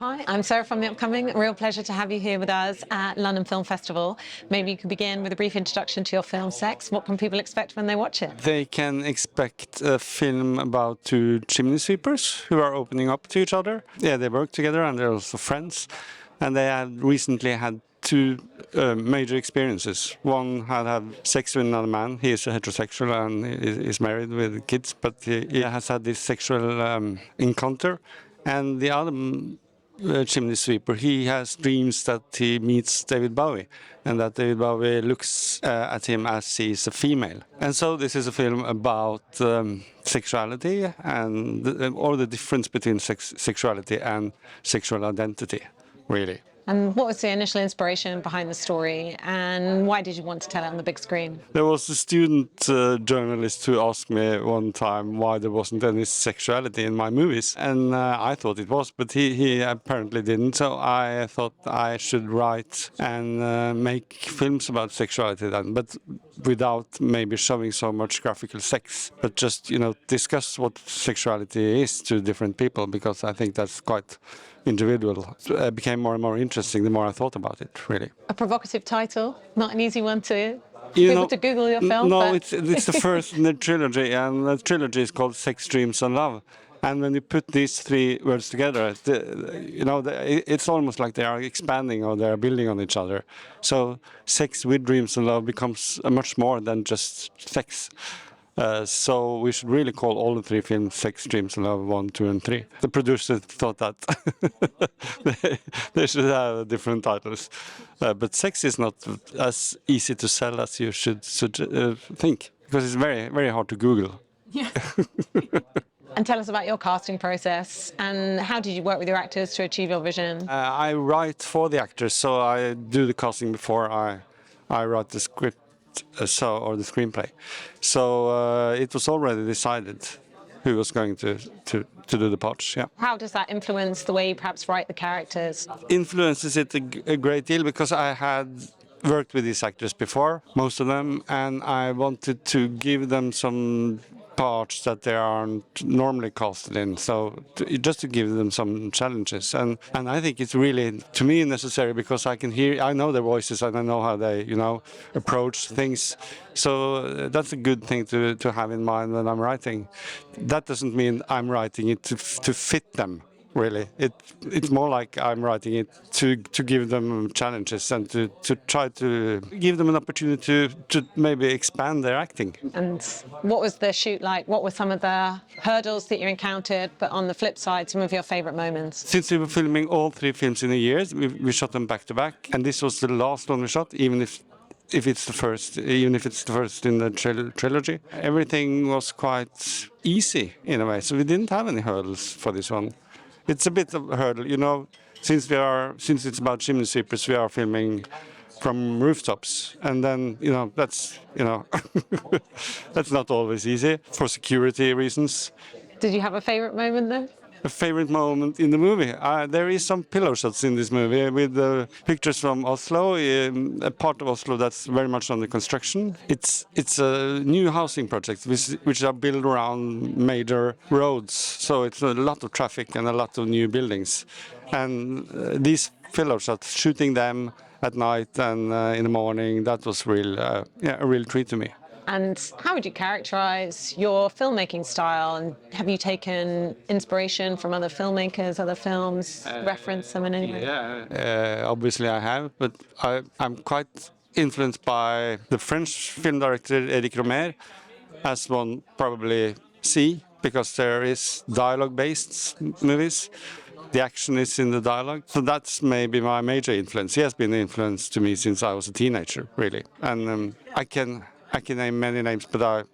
Hi, I'm Sarah from the upcoming. A real pleasure to have you here with us at London Film Festival. Maybe you could begin with a brief introduction to your film Sex. What can people expect when they watch it? They can expect a film about two chimney sweepers who are opening up to each other. Yeah, they work together and they're also friends. And they had recently had two major experiences. One had sex with another man. He is a heterosexual and is married with kids, but he has had this sexual encounter. And the other chimney sweeper, he has dreams that he meets David Bowie and that David Bowie looks at him as he's a female. And so this is a film about sexuality and all the difference between sexuality and sexual identity, really. And what was the initial inspiration behind the story, and why did you want to tell it on the big screen? There was a student journalist who asked me one time why there wasn't any sexuality in my movies, and I thought it was, but he apparently didn't, so I thought I should write and make films about sexuality then, but without maybe showing so much graphical sex, but just, discuss what sexuality is to different people, because I think that's quite individual. It became more and more interesting the more I thought about it, really. A provocative title, not an easy one to Google your film. No, but... it's the first in the trilogy, and the trilogy is called Sex, Dreams and Love. And when you put these three words together, it's almost like they are expanding or they are building on each other. So sex with dreams and love becomes much more than just sex. So we should really call all the three films Sex, Dreams and Love 1, 2 and 3. The producers thought that they should have different titles. But sex is not as easy to sell as you should think, because it's very, very hard to Google. Yeah. And tell us about your casting process, and how did you work with your actors to achieve your vision? I write for the actors, so I do the casting before I write the script. Or the screenplay. So it was already decided who was going to do the parts. Yeah. How does that influence the way you perhaps write the characters? Influences it a great deal, because I had worked with these actors before, most of them, and I wanted to give them some parts that they aren't normally casted in, so just to give them some challenges, and I think it's really, to me, necessary, because I know their voices and I know how they approach things, so that's a good thing to have in mind when I'm writing. That doesn't mean I'm writing it to fit them. Really, it's more like I'm writing it to give them challenges and to try to give them an opportunity to maybe expand their acting. And what was the shoot like? What were some of the hurdles that you encountered, but on the flip side, some of your favourite moments? Since we were filming all three films in a year, we shot them back to back, and this was the last one we shot, even if it's the first in the trilogy. Everything was quite easy in a way, so we didn't have any hurdles for this one. It's a bit of a hurdle, since it's about chimney sweepers, we are filming from rooftops, and then that's that's not always easy for security reasons. Did you have a favourite moment though? A favorite moment in the movie? There is some pillow shots in this movie with pictures from Oslo, a part of Oslo that's very much under construction. It's a new housing project which are built around major roads, so it's a lot of traffic and a lot of new buildings. And these pillow shots, shooting them at night and in the morning, that was a real treat to me. And how would you characterize your filmmaking style? And have you taken inspiration from other filmmakers, other films, reference them in any way? Yeah, obviously I have, but I'm quite influenced by the French film director Eric Romer, as one probably see, because there is dialogue-based movies. The action is in the dialogue. So that's maybe my major influence. He has been an influence to me since I was a teenager, really. And I can name many names, but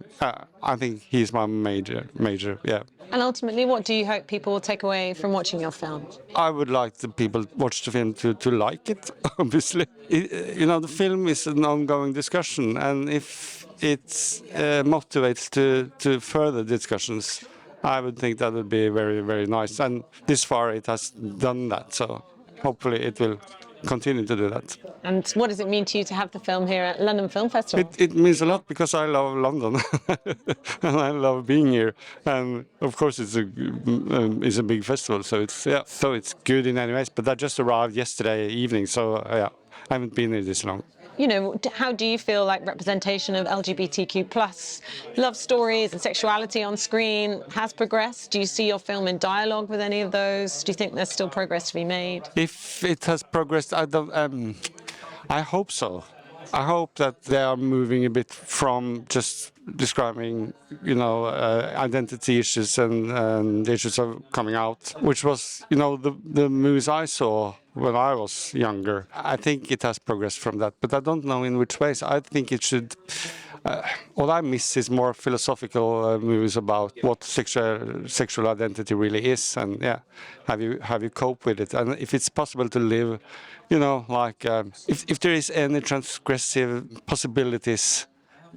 I think he's my major, yeah. And ultimately, what do you hope people will take away from watching your film? I would like the people watch the film to like it, obviously. The film is an ongoing discussion, and if it motivates to further discussions, I would think that would be very, very nice. And this far it has done that, so hopefully it will continue to do that. And what does it mean to you to have the film here at London Film Festival? It means a lot because I love London and I love being here. And of course, it's a big festival, so it's good in any ways. But I just arrived yesterday evening, so I haven't been here this long. You know, how do you feel like representation of LGBTQ plus love stories and sexuality on screen has progressed? Do you see your film in dialogue with any of those? Do you think there's still progress to be made? If it has progressed, I hope so. I hope that they are moving a bit from just describing, identity issues and the issues of coming out, which was, the movies I saw when I was younger. I think it has progressed from that, but I don't know in which ways. I think it should. What I miss is more philosophical movies about what sexual identity really is, and have you cope with it, and if it's possible to live, if there is any transgressive possibilities.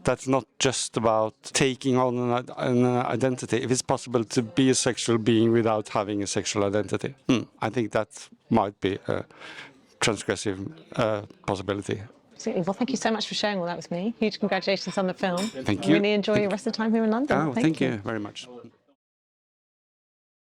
That's not just about taking on an identity. If it's possible to be a sexual being without having a sexual identity, I think that might be a transgressive possibility. Absolutely. Well, thank you so much for sharing all that with me. Huge congratulations on the film. Thank you. Really enjoy your rest of the time here in London. Oh, thank you very much.